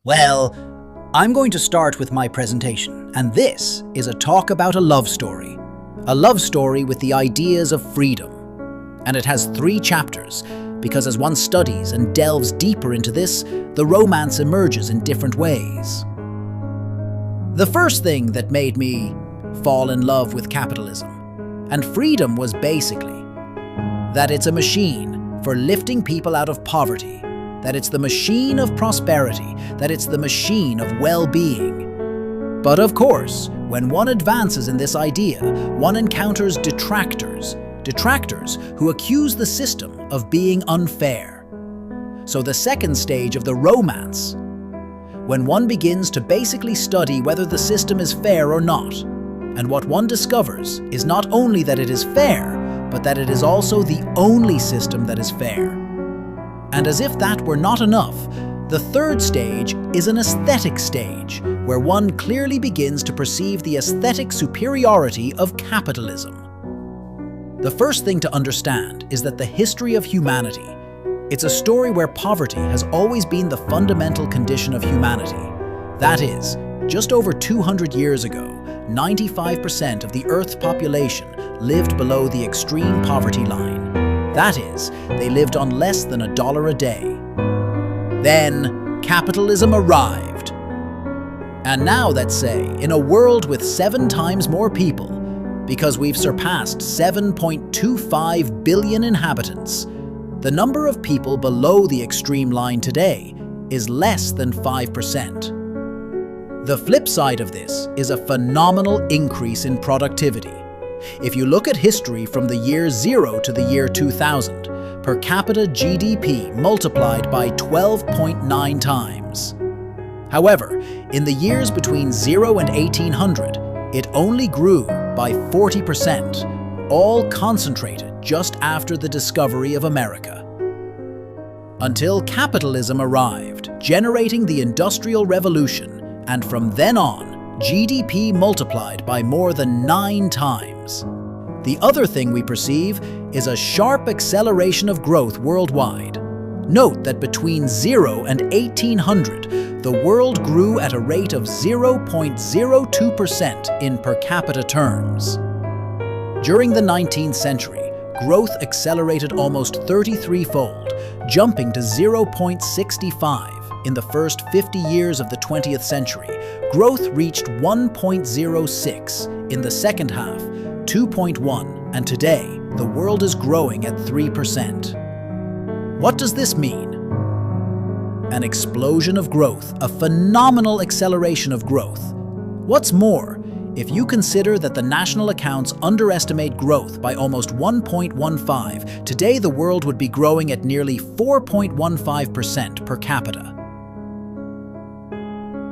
Well, I'm going to start with my presentation, and this is a talk about a love story. A love story with the ideas of freedom. And it has 3 chapters, because as one studies and delves deeper into this, the romance emerges in different ways. The first thing that made me fall in love with capitalism and freedom was basically that it's a machine for lifting people out of poverty, that it's the machine of prosperity, that it's the machine of well-being. But of course, when one advances in this idea, one encounters detractors who accuse the system of being unfair. So the second stage of the romance, when one begins to basically study whether the system is fair or not, and what one discovers is not only that it is fair, but that it is also the only system that is fair. And as if that were not enough, the third stage is an aesthetic stage, where one clearly begins to perceive the aesthetic superiority of capitalism. The first thing to understand is that the history of humanity, it's a story where poverty has always been the fundamental condition of humanity. That is, just over 200 years ago, 95% of the Earth's population lived below the extreme poverty line. That is, they lived on less than $1 a day. Then, capitalism arrived. And now, let's say, in a world with 7 times more people, because we've surpassed 7.25 billion inhabitants, the number of people below the extreme line today is less than 5%. The flip side of this is a phenomenal increase in productivity. If you look at history from the year 0 to the year 2000, per capita GDP multiplied by 12.9 times. However, in the years between 0 and 1800, it only grew by 40%, all concentrated just after the discovery of America. Until capitalism arrived, generating the Industrial Revolution, and from then on, GDP multiplied by more than 9 times. The other thing we perceive is a sharp acceleration of growth worldwide. Note that between 0 and 1800, the world grew at a rate of 0.02% in per capita terms. During the 19th century, growth accelerated almost 33-fold, jumping to 0.65. In the first 50 years of the 20th century, growth reached 1.06, in the second half, 2.1, and today, the world is growing at 3%. What does this mean? An explosion of growth, a phenomenal acceleration of growth. What's more, if you consider that the national accounts underestimate growth by almost 1.15, today the world would be growing at nearly 4.15% per capita.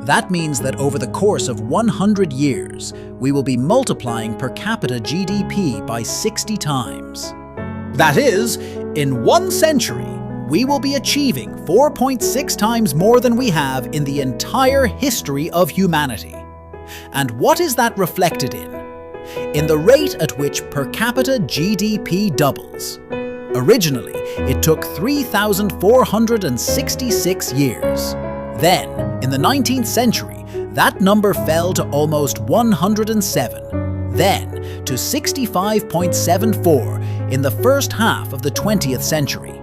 That means that over the course of 100 years, we will be multiplying per capita GDP by 60 times. That is, in 1 century, we will be achieving 4.6 times more than we have in the entire history of humanity. And what is that reflected in? In the rate at which per capita GDP doubles. Originally, it took 3,466 years. Then, in the 19th century, that number fell to almost 107, then to 65.74 in the first half of the 20th century.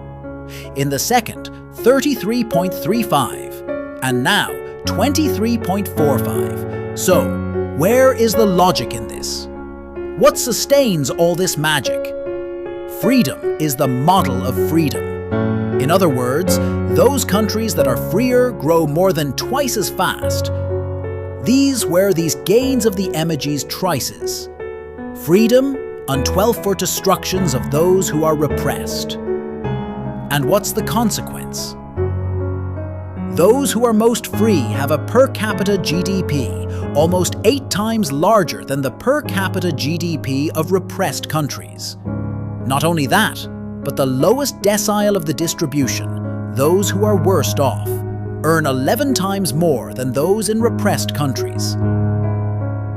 In the second, 33.35, and now 23.45. So, where is the logic in this? What sustains all this magic? Freedom is the model of freedom. In other words, those countries that are freer grow more than twice as fast. These were these gains of the emoji's trices. Freedom on 12 for destructions of those who are repressed. And what's the consequence? Those who are most free have a per capita GDP almost 8 times larger than the per capita GDP of repressed countries. Not only that, but the lowest decile of the distribution, those who are worst off, earn 11 times more than those in repressed countries.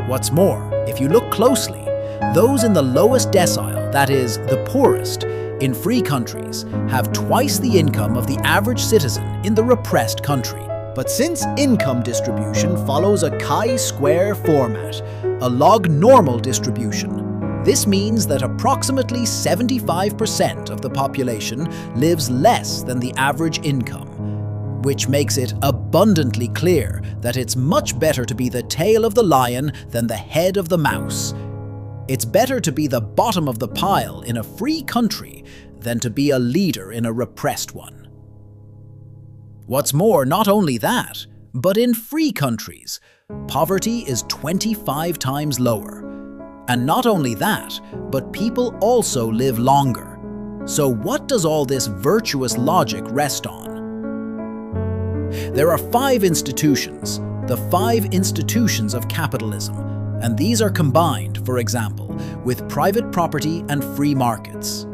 What's more, if you look closely, those in the lowest decile, that is, the poorest, in free countries, have twice the income of the average citizen in the repressed country. But since income distribution follows a chi-square format, a log-normal distribution, this means that approximately 75% of the population lives less than the average income, which makes it abundantly clear that it's much better to be the tail of the lion than the head of the mouse. It's better to be the bottom of the pile in a free country than to be a leader in a repressed one. What's more, not only that, but in free countries, poverty is 25 times lower. And not only that, but people also live longer. So what does all this virtuous logic rest on? There are 5 institutions, the 5 institutions of capitalism, and these are combined, for example, with private property and free markets.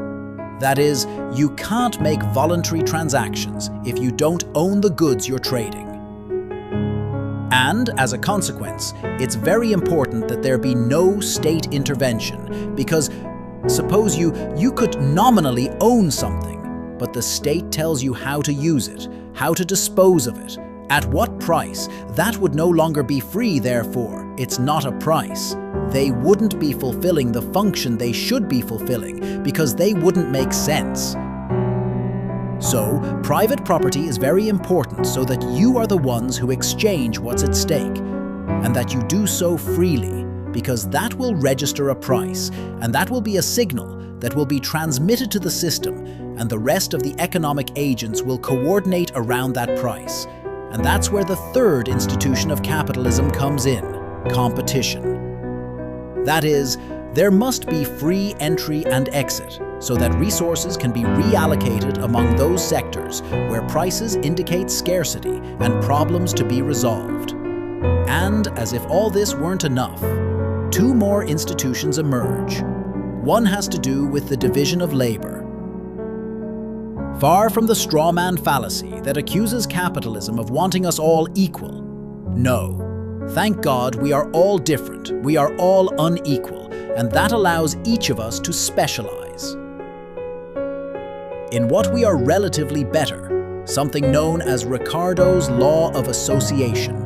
That is, you can't make voluntary transactions if you don't own the goods you're trading. And, as a consequence, it's very important that there be no state intervention, because suppose you could nominally own something, but the state tells you how to use it, how to dispose of it, at what price. That would no longer be free, therefore, it's not a price. They wouldn't be fulfilling the function they should be fulfilling because they wouldn't make sense. So, private property is very important so that you are the ones who exchange what's at stake, and that you do so freely, because that will register a price, and that will be a signal that will be transmitted to the system, and the rest of the economic agents will coordinate around that price. And that's where the 3rd institution of capitalism comes in: competition. That is, there must be free entry and exit so that resources can be reallocated among those sectors where prices indicate scarcity and problems to be resolved. And as if all this weren't enough, 2 more institutions emerge. One has to do with the division of labor. Far from the straw man fallacy that accuses capitalism of wanting us all equal. No. Thank God we are all different, we are all unequal, and that allows each of us to specialize in what we are relatively better, something known as Ricardo's Law of Association.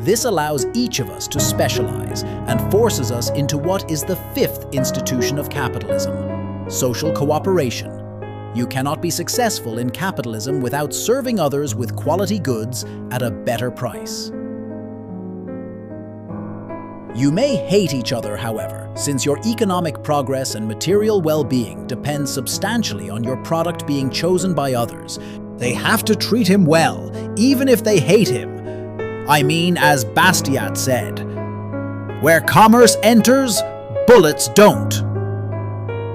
This allows each of us to specialize and forces us into what is the 5th institution of capitalism: social cooperation. You cannot be successful in capitalism without serving others with quality goods at a better price. You may hate each other, however, since your economic progress and material well-being depend substantially on your product being chosen by others. They have to treat him well, even if they hate him. I mean, as Bastiat said, "Where commerce enters, bullets don't."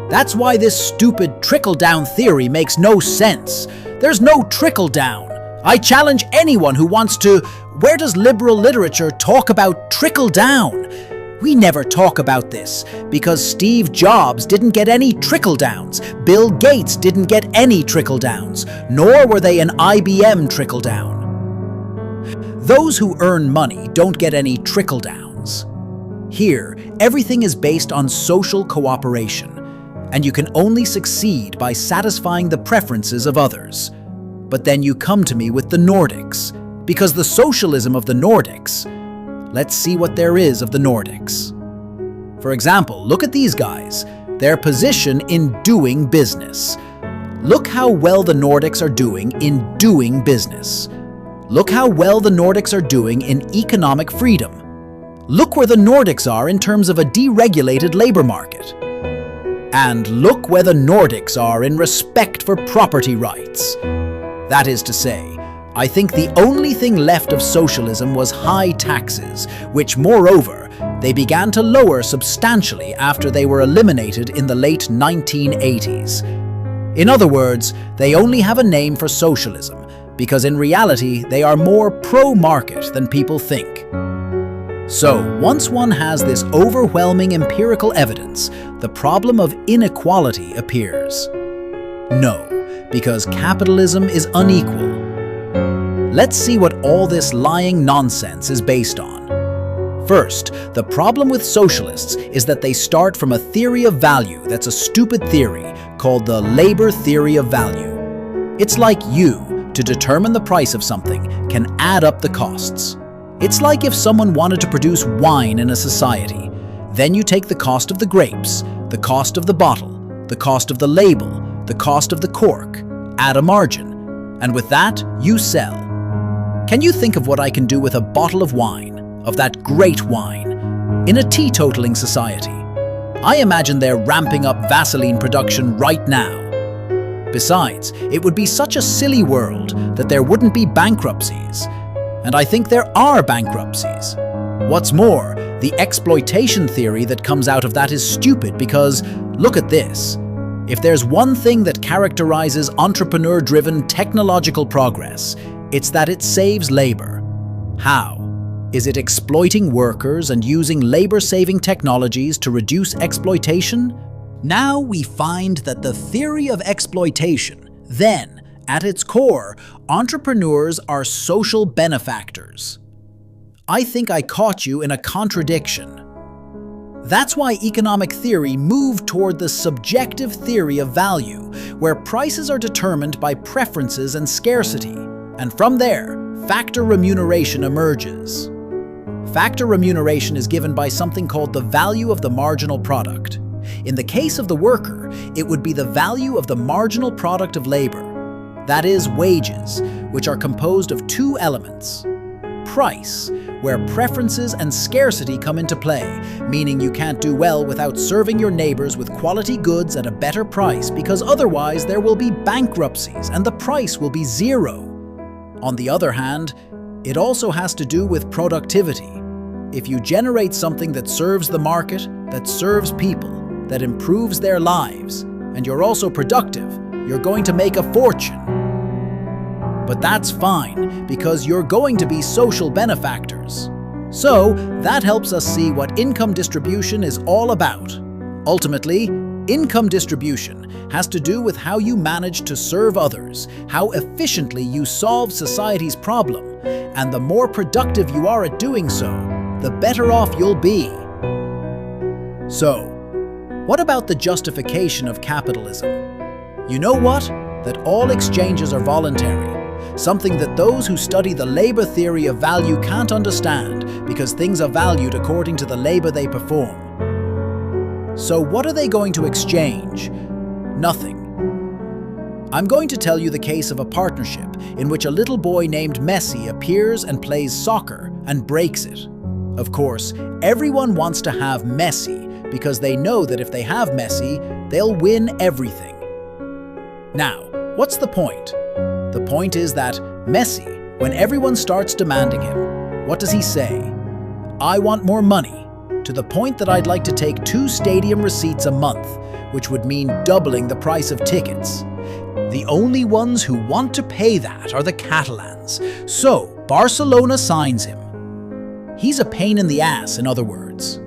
That's why this stupid trickle-down theory makes no sense. There's no trickle-down. I challenge anyone who wants to. Where does liberal literature talk about trickle-down? We never talk about this because Steve Jobs didn't get any trickle-downs, Bill Gates didn't get any trickle-downs, nor were they an IBM trickle-down. Those who earn money don't get any trickle-downs. Here, everything is based on social cooperation, and you can only succeed by satisfying the preferences of others. But then you come to me with the Nordics, because the socialism of the Nordics. Let's see what there is of the Nordics. For example, look at these guys, their position in doing business. Look how well the Nordics are doing in doing business. Look how well the Nordics are doing in economic freedom. Look where the Nordics are in terms of a deregulated labor market. And look where the Nordics are in respect for property rights. That is to say, I think the only thing left of socialism was high taxes, which, moreover, they began to lower substantially after they were eliminated in the late 1980s. In other words, they only have a name for socialism, because in reality they are more pro-market than people think. So, once one has this overwhelming empirical evidence, the problem of inequality appears. No, because capitalism is unequal. Let's see what all this lying nonsense is based on. First, the problem with socialists is that they start from a theory of value that's a stupid theory called the labor theory of value. It's like you to determine the price of something can add up the costs. It's like if someone wanted to produce wine in a society. Then you take the cost of the grapes, the cost of the bottle, the cost of the label, the cost of the cork, add a margin, and with that, you sell. Can you think of what I can do with a bottle of wine, of that great wine, in a teetotaling society? I imagine they're ramping up Vaseline production right now. Besides, it would be such a silly world that there wouldn't be bankruptcies. And I think there are bankruptcies. What's more, the exploitation theory that comes out of that is stupid because, look at this. If there's one thing that characterizes entrepreneur-driven technological progress, it's that it saves labor. How? Is it exploiting workers and using labor-saving technologies to reduce exploitation? Now we find that the theory of exploitation, then, at its core, entrepreneurs are social benefactors. I think I caught you in a contradiction. That's why economic theory moved toward the subjective theory of value, where prices are determined by preferences and scarcity, and from there, factor remuneration emerges. Factor remuneration is given by something called the value of the marginal product. In the case of the worker, it would be the value of the marginal product of labor. That is, wages, which are composed of two elements. Price, where preferences and scarcity come into play, meaning you can't do well without serving your neighbors with quality goods at a better price because otherwise there will be bankruptcies and the price will be zero. On the other hand, it also has to do with productivity. If you generate something that serves the market, that serves people, that improves their lives, and you're also productive, you're going to make a fortune. But that's fine, because you're going to be social benefactors. So, that helps us see what income distribution is all about. Ultimately, income distribution has to do with how you manage to serve others, how efficiently you solve society's problem, and the more productive you are at doing so, the better off you'll be. So, what about the justification of capitalism? You know what? That all exchanges are voluntary. Something that those who study the labor theory of value can't understand because things are valued according to the labor they perform. So what are they going to exchange? Nothing. I'm going to tell you the case of a partnership in which a little boy named Messi appears and plays soccer and breaks it. Of course, everyone wants to have Messi because they know that if they have Messi, they'll win everything. Now, what's the point? The point is that Messi, when everyone starts demanding him, what does he say? I want more money, to the point that I'd like to take 2 stadium receipts a month, which would mean doubling the price of tickets. The only ones who want to pay that are the Catalans, so Barcelona signs him. He's a pain in the ass, in other words.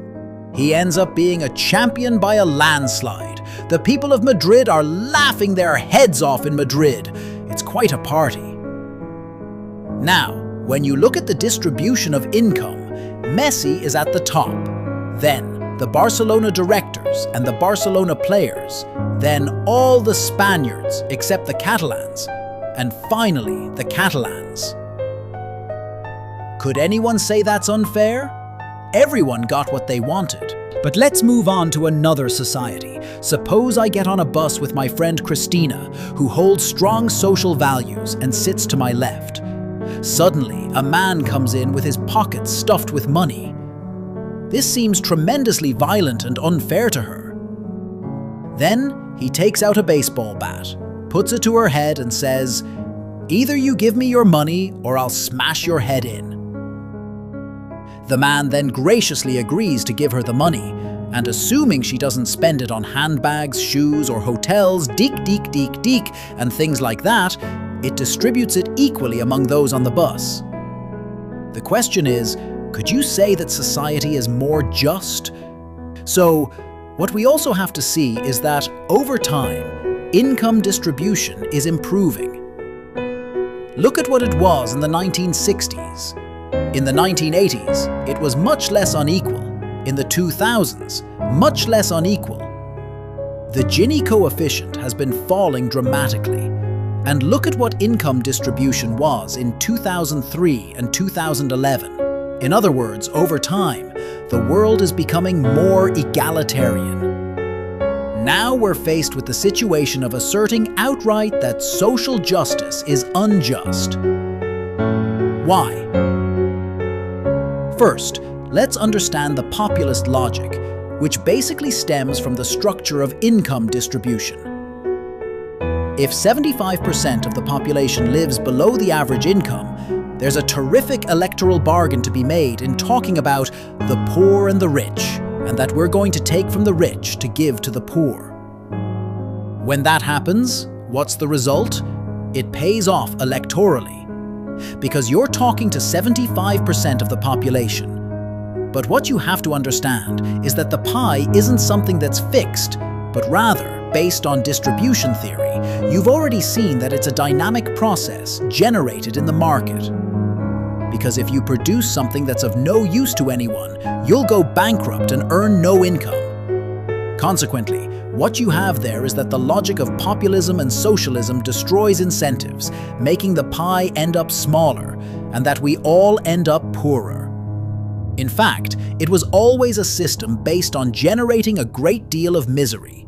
He ends up being a champion by a landslide. The people of Madrid are laughing their heads off in Madrid. It's quite a party. Now, when you look at the distribution of income, Messi is at the top. Then, the Barcelona directors and the Barcelona players. Then, all the Spaniards, except the Catalans. And finally, the Catalans. Could anyone say that's unfair? Everyone got what they wanted. But let's move on to another society. Suppose I get on a bus with my friend Christina, who holds strong social values and sits to my left. Suddenly, a man comes in with his pockets stuffed with money. This seems tremendously violent and unfair to her. Then, he takes out a baseball bat, puts it to her head and says, "Either you give me your money or I'll smash your head in." The man then graciously agrees to give her the money, and assuming she doesn't spend it on handbags, shoes, or hotels, deek, and things like that, it distributes it equally among those on the bus. The question is, could you say that society is more just? So, what we also have to see is that, over time, income distribution is improving. Look at what it was in the 1960s. In the 1980s, it was much less unequal. In the 2000s, much less unequal. The Gini coefficient has been falling dramatically. And look at what income distribution was in 2003 and 2011. In other words, over time, the world is becoming more egalitarian. Now we're faced with the situation of asserting outright that social justice is unjust. Why? First, let's understand the populist logic, which basically stems from the structure of income distribution. If 75% of the population lives below the average income, there's a terrific electoral bargain to be made in talking about the poor and the rich, and that we're going to take from the rich to give to the poor. When that happens, what's the result? It pays off electorally, because you're talking to 75% of the population. But what you have to understand is that the pie isn't something that's fixed, but rather, based on distribution theory, you've already seen that it's a dynamic process generated in the market. Because if you produce something that's of no use to anyone, you'll go bankrupt and earn no income. Consequently, what you have there is that the logic of populism and socialism destroys incentives, making the pie end up smaller, and that we all end up poorer. In fact, it was always a system based on generating a great deal of misery.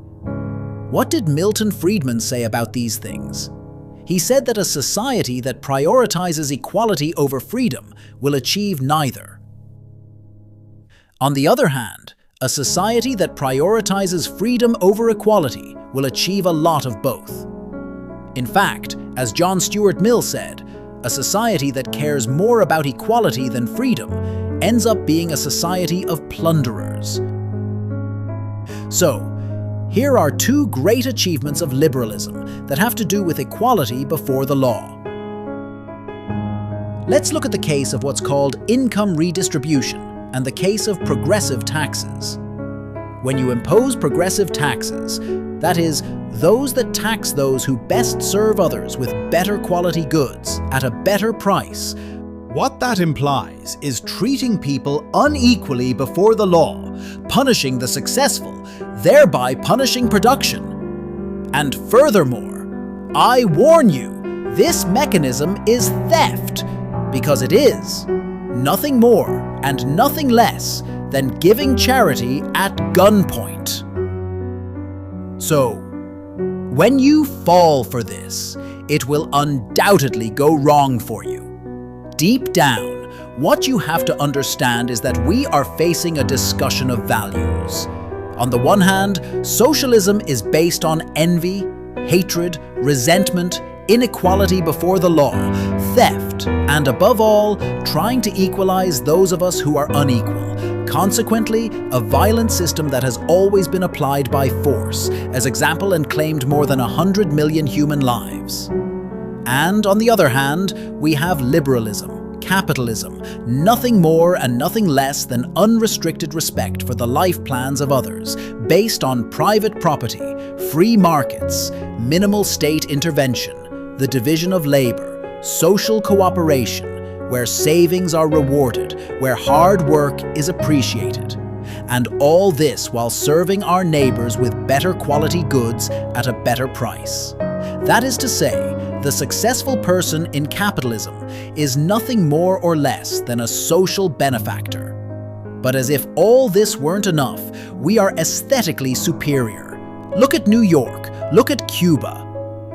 What did Milton Friedman say about these things? He said that a society that prioritizes equality over freedom will achieve neither. On the other hand, a society that prioritizes freedom over equality will achieve a lot of both. In fact, as John Stuart Mill said, a society that cares more about equality than freedom ends up being a society of plunderers. So, here are two great achievements of liberalism that have to do with equality before the law. Let's look at the case of what's called income redistribution and the case of progressive taxes. When you impose progressive taxes, that is, those that tax those who best serve others with better quality goods at a better price, what that implies is treating people unequally before the law, punishing the successful, thereby punishing production. And furthermore, I warn you, this mechanism is theft, because it is nothing more and nothing less than giving charity at gunpoint. So, when you fall for this, it will undoubtedly go wrong for you. Deep down, what you have to understand is that we are facing a discussion of values. On the one hand, socialism is based on envy, hatred, resentment, inequality before the law, theft, and above all, trying to equalize those of us who are unequal. Consequently, a violent system that has always been applied by force, as example, and claimed more than 100 million human lives. And on the other hand, we have liberalism, capitalism, nothing more and nothing less than unrestricted respect for the life plans of others, based on private property, free markets, minimal state intervention, the division of labor, social cooperation, where savings are rewarded, where hard work is appreciated. And all this while serving our neighbors with better quality goods at a better price. That is to say, the successful person in capitalism is nothing more or less than a social benefactor. But as if all this weren't enough, we are aesthetically superior. Look at New York, look at Cuba.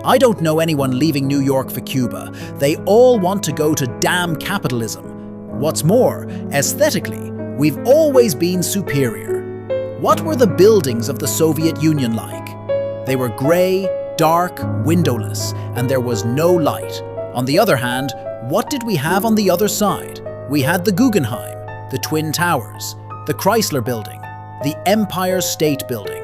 I don't know anyone leaving New York for Cuba. They all want to go to damn capitalism. What's more, aesthetically, we've always been superior. What were the buildings of the Soviet Union like? They were gray, dark, windowless, and there was no light. On the other hand, what did we have on the other side? We had the Guggenheim, the Twin Towers, the Chrysler Building, the Empire State Building.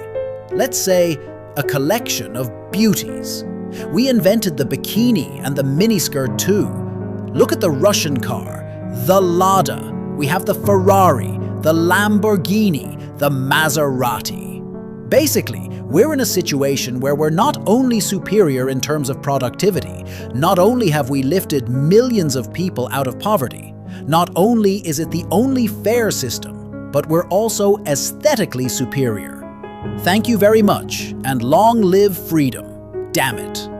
Let's say, a collection of beauties. We invented the bikini and the miniskirt too. Look at the Russian car, the Lada. We have the Ferrari, the Lamborghini, the Maserati. Basically, we're in a situation where we're not only superior in terms of productivity, not only have we lifted millions of people out of poverty, not only is it the only fair system, but we're also aesthetically superior. Thank you very much, and long live freedom. Damn it.